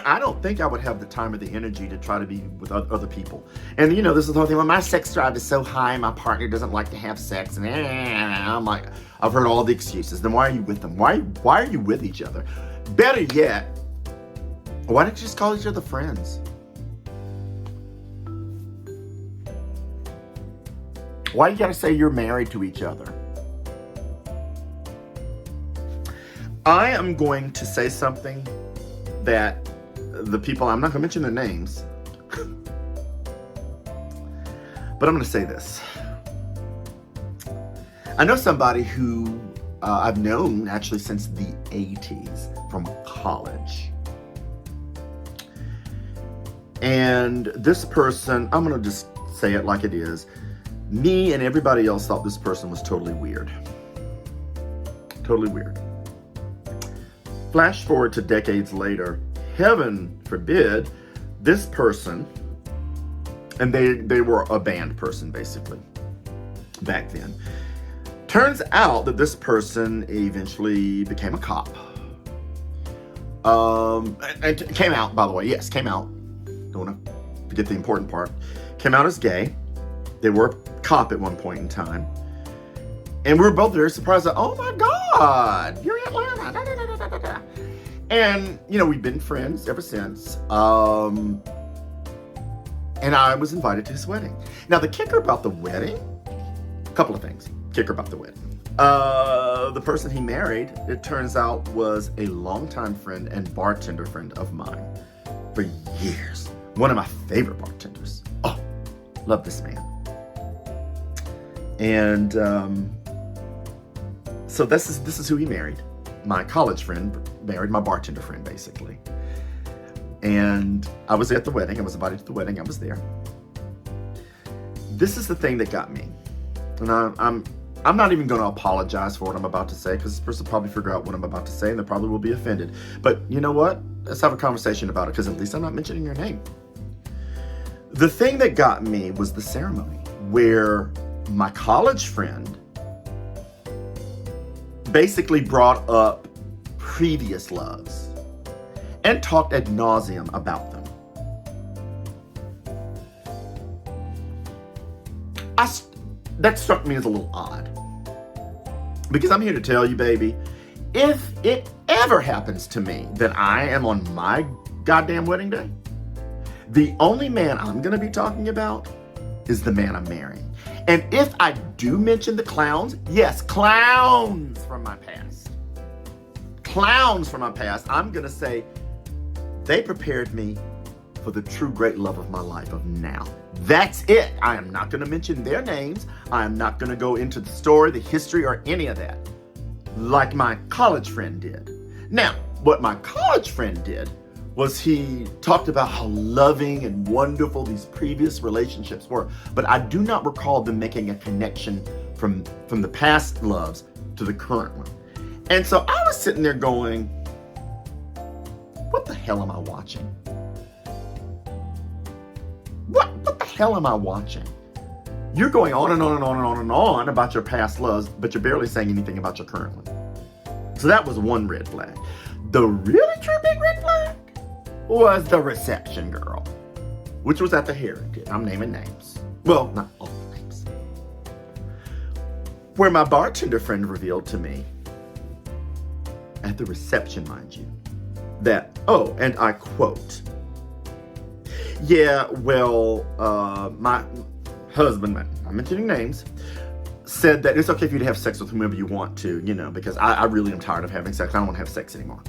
I don't think I would have the time or the energy to try to be with other people. And this is the whole thing. Well, my sex drive is so high, my partner doesn't like to have sex, and I'm like, I've heard all the excuses. Then why are you with them? Why are you with each other? Better yet, why don't you just call each other friends? Why you gotta say you're married to each other? I am going to say something that the people, I'm not going to mention their names, but I'm going to say this. I know somebody who I've known actually since the 80s from college. And this person, I'm going to just say it like it is. Me and everybody else thought this person was totally weird. Totally weird. Flash forward to decades later, heaven forbid, this person, and they were a band person basically back then. Turns out that this person eventually became a cop. And came out, by the way, yes, came out. Don't want to forget the important part. Came out as gay. They were a cop at one point in time. And we were both very surprised that, oh my God, you're in Atlanta. Da, da, da, da, da, da. And, we've been friends ever since. And I was invited to his wedding. Now, the kicker about the wedding, a couple of things. Kicker about the wedding. The person he married, it turns out, was a longtime friend and bartender friend of mine for years. One of my favorite bartenders. Oh, love this man. And so this is who he married. My college friend married my bartender friend, basically. And I was at the wedding. I was invited to the wedding. I was there. This is the thing that got me. And I'm not even going to apologize for what I'm about to say, because this person will probably figure out what I'm about to say, and they probably will be offended. But you know what? Let's have a conversation about it, because at least I'm not mentioning your name. The thing that got me was the ceremony, where my college friend basically brought up previous loves and talked ad nauseum about them. That struck me as a little odd. Because I'm here to tell you, baby, if it ever happens to me that I am on my goddamn wedding day, the only man I'm going to be talking about is the man I'm marrying. And if I do mention the clowns, yes, clowns from my past. Clowns from my past, I'm going to say they prepared me for the true great love of my life of now. That's it. I am not going to mention their names. I am not going to go into the story, the history, or any of that, like my college friend did. Now, what my college friend did was he talked about how loving and wonderful these previous relationships were. But I do not recall them making a connection from the past loves to the current one. And so I was sitting there going, what the hell am I watching? What the hell am I watching? You're going on and on and on and on and on about your past loves, but you're barely saying anything about your current one. So that was one red flag. The really true big red flag was the reception girl, which was at the Heritage. I'm naming names. Well, not all the names. Where my bartender friend revealed to me, at the reception, mind you, that, oh, and I quote, yeah, well, my husband, I'm mentioning names, said that it's okay for you to have sex with whomever you want to, because I really am tired of having sex. I don't want to have sex anymore.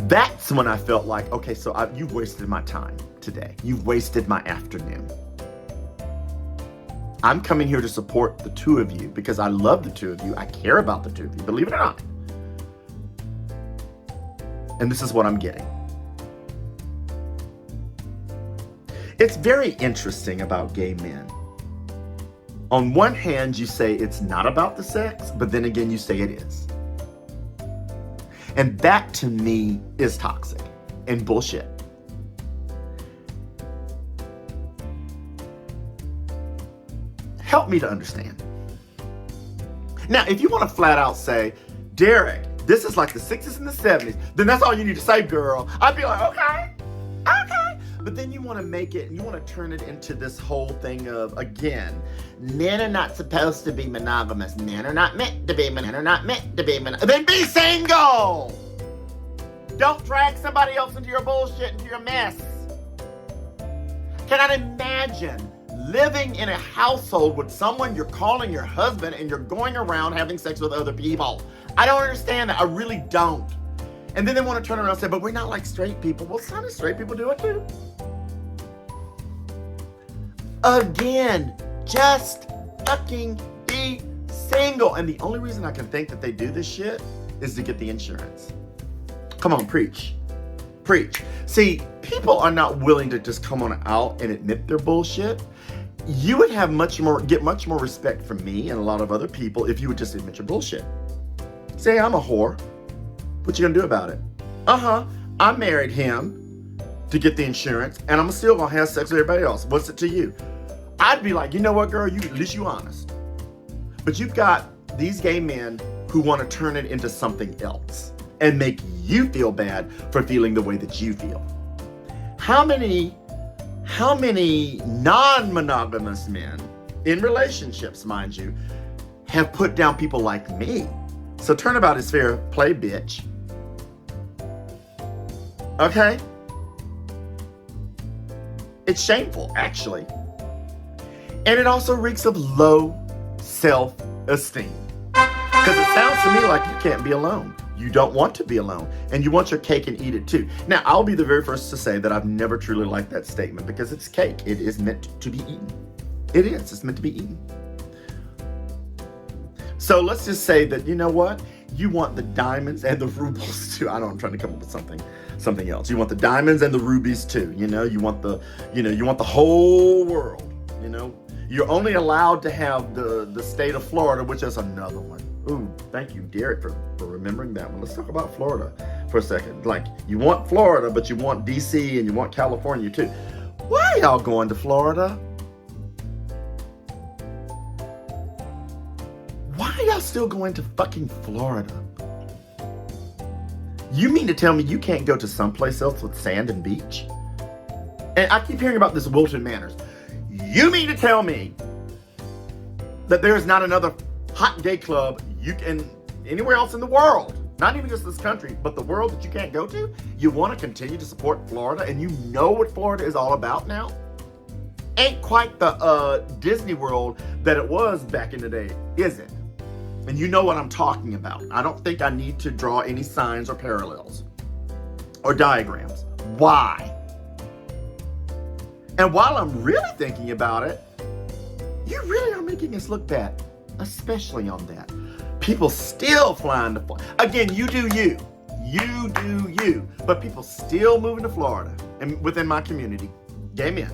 That's when I felt like, okay, so you've wasted my time today. You've wasted my afternoon. I'm coming here to support the two of you because I love the two of you. I care about the two of you, believe it or not. And this is what I'm getting. It's very interesting about gay men. On one hand, you say it's not about the sex, but then again, you say it is. And that to me is toxic and bullshit. Help me to understand. Now, if you want to flat out say, Derek, this is like the 60s and the 70s, then that's all you need to say, girl. I'd be like, okay. But then you want to make it, and you want to turn it into this whole thing of, again, men are not supposed to be monogamous. Men are not meant to be monogamous. Then be single! Don't drag somebody else into your bullshit, into your mess. Cannot imagine living in a household with someone you're calling your husband and you're going around having sex with other people. I don't understand that. I really don't. And then they want to turn around and say, but we're not like straight people. Well, some straight people do it too. Again, just fucking be single. And the only reason I can think that they do this shit is to get the insurance. Come on, preach. Preach. See, people are not willing to just come on out and admit their bullshit. You would have get much more respect from me and a lot of other people if you would just admit your bullshit. Say, I'm a whore. What you gonna do about it? I married him to get the insurance, and I'm still gonna have sex with everybody else. What's it to you? I'd be like, you know what, girl? At least you honest. But you've got these gay men who want to turn it into something else and make you feel bad for feeling the way that you feel. How many non-monogamous men in relationships, mind you, have put down people like me? So turnabout is fair play, bitch. Okay? It's shameful, actually. And it also reeks of low self-esteem. Because it sounds to me like you can't be alone. You don't want to be alone. And you want your cake and eat it too. Now, I'll be the very first to say that I've never truly liked that statement because it's cake. It is meant to be eaten. It is. It's meant to be eaten. So let's just say that, you know what? You want the diamonds and the rubles too. I know I'm trying to come up with something else. You want the diamonds and the rubies too. You want the whole world. You're only allowed to have the state of Florida, which is another one. Ooh, thank you, Derek, for remembering that one. Let's talk about Florida for a second. Like, you want Florida, but you want DC and you want California too. Why are y'all going to Florida? Why are y'all still going to fucking Florida? You mean to tell me you can't go to someplace else with sand and beach? And I keep hearing about this Wilton Manors. You mean to tell me that there is not another hot gay club you can anywhere else in the world, not even just this country, but the world that you can't go to? You want to continue to support Florida, and you know what Florida is all about now? Ain't quite the Disney World that it was back in the day, is it? And you know what I'm talking about. I don't think I need to draw any signs or parallels or diagrams. Why? And while I'm really thinking about it, you really are making us look bad, especially on that. People still flying to Florida. Again, you do you. You do you. But people still moving to Florida and within my community, gay men,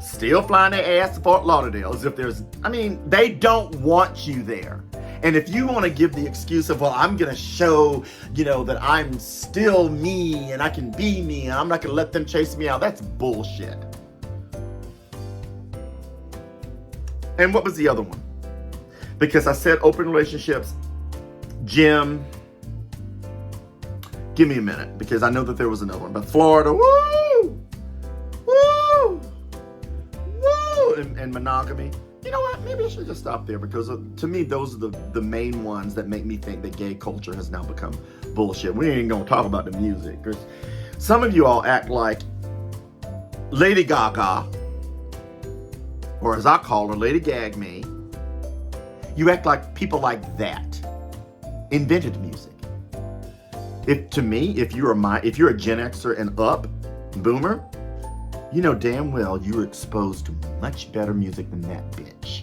still flying their ass to Fort Lauderdale as if they don't want you there. And if you want to give the excuse of, well, I'm going to show, that I'm still me and I can be me and I'm not going to let them chase me out, that's bullshit. And what was the other one? Because I said open relationships, Jim, give me a minute because I know that there was another one. But Florida, woo! Woo! Woo! And monogamy. You know what? Maybe I should just stop there because to me, those are the main ones that make me think that gay culture has now become bullshit. We ain't going to talk about the music because some of you all act like Lady Gaga, or as I call her, Lady Gag Me. You act like people like that invented music. If you're a Gen Xer and up, boomer, you know damn well you were exposed to much better music than that bitch.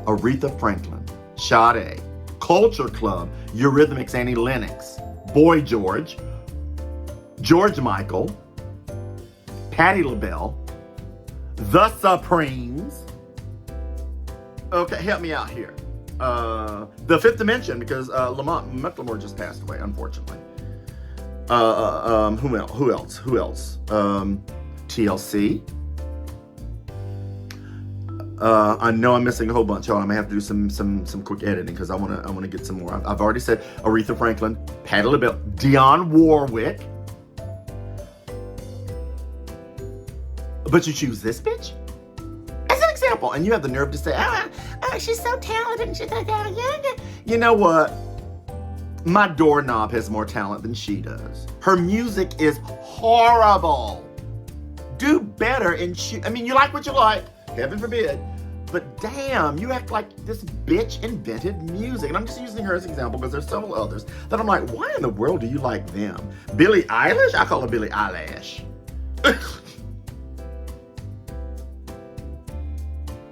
Aretha Franklin, Sade, Culture Club, Eurythmics, Annie Lennox, Boy George, George Michael, Patti LaBelle, The Supremes. Okay, help me out here. The Fifth Dimension, because Lamont McLemore just passed away, unfortunately. Who else? TLC. I know I'm missing a whole bunch, y'all. I'm gonna have to do some quick editing because I wanna get some more. I've already said Aretha Franklin, Patti LaBelle, Dionne Warwick. But you choose this bitch as an example, and you have the nerve to say, she's so talented. And she's you know what? My doorknob has more talent than she does. Her music is horrible. Do better and I mean, you like what you like, heaven forbid, but damn, you act like this bitch invented music. And I'm just using her as an example because there's several others that I'm like, why in the world do you like them? Billie Eilish? I call her Billie Eyelash.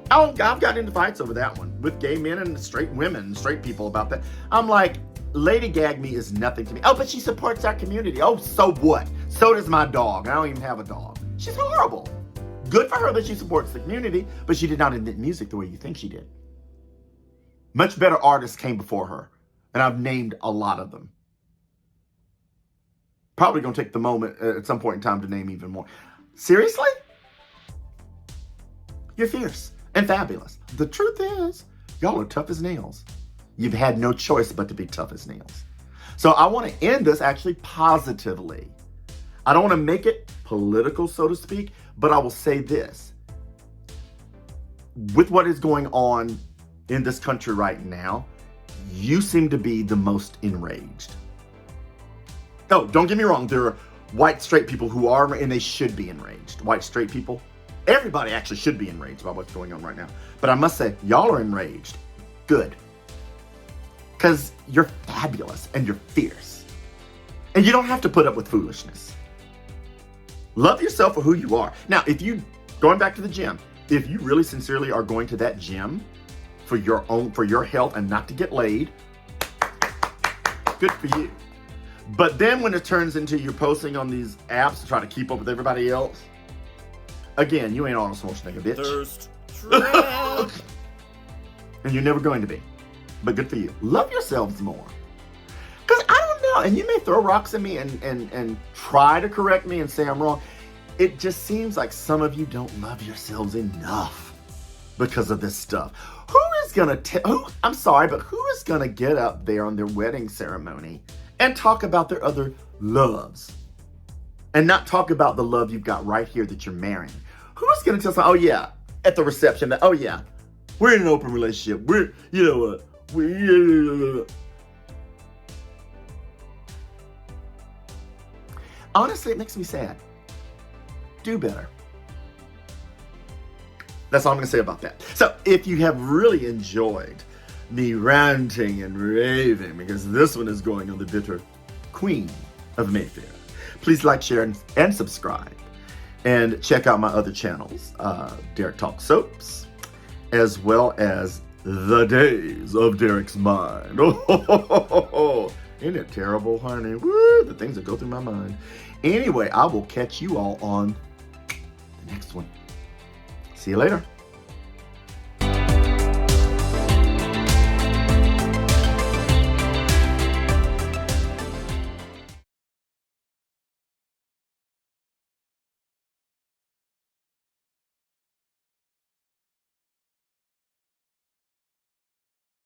Oh, I've gotten into fights over that one with gay men and straight women, straight people about that. I'm like, Lady Gag Me is nothing to me. Oh, but she supports our community. Oh, so what? So does my dog. I don't even have a dog. She's horrible. Good for her that she supports the community, but she did not invent music the way you think she did. Much better artists came before her, and I've named a lot of them. Probably going to take the moment at some point in time to name even more. Seriously? You're fierce and fabulous. The truth is, y'all are tough as nails. You've had no choice but to be tough as nails. So I want to end this actually positively. I don't want to make it political, so to speak, but I will say this. With what is going on in this country right now, you seem to be the most enraged. Oh, don't get me wrong. There are white straight people who are, and they should be enraged. White straight people. Everybody actually should be enraged about what's going on right now. But I must say, y'all are enraged. Good. Because you're fabulous and you're fierce. And you don't have to put up with foolishness. Love yourself for who you are. Now, going back to the gym, if you really sincerely are going to that gym for your health and not to get laid, good for you. But then when it turns into you're posting on these apps to try to keep up with everybody else, again, you ain't Arnold Schwarzenegger, bitch. Thirst trap. And you're never going to be. But good for you. Love yourselves more. Because I don't know, and you may throw rocks at me and try to correct me and say I'm wrong. It just seems like some of you don't love yourselves enough because of this stuff. Who is going to I'm sorry, but who is going to get up there on their wedding ceremony and talk about their other loves and not talk about the love you've got right here that you're marrying? Who is going to tell someone, oh yeah, at the reception that, oh yeah, we're in an open relationship. We're, you know what? Honestly, it makes me sad. Do better. That's all I'm going to say about that. So if you have really enjoyed me ranting and raving, because this one is going on the bitter Queen of Mayfair, please like, share, and subscribe. And check out my other channels, Derek Talk Soaps, as well as The Days of Derek's Mind. Oh, isn't it terrible, honey? Woo, the things that go through my mind. Anyway, I will catch you all on the next one. See you later.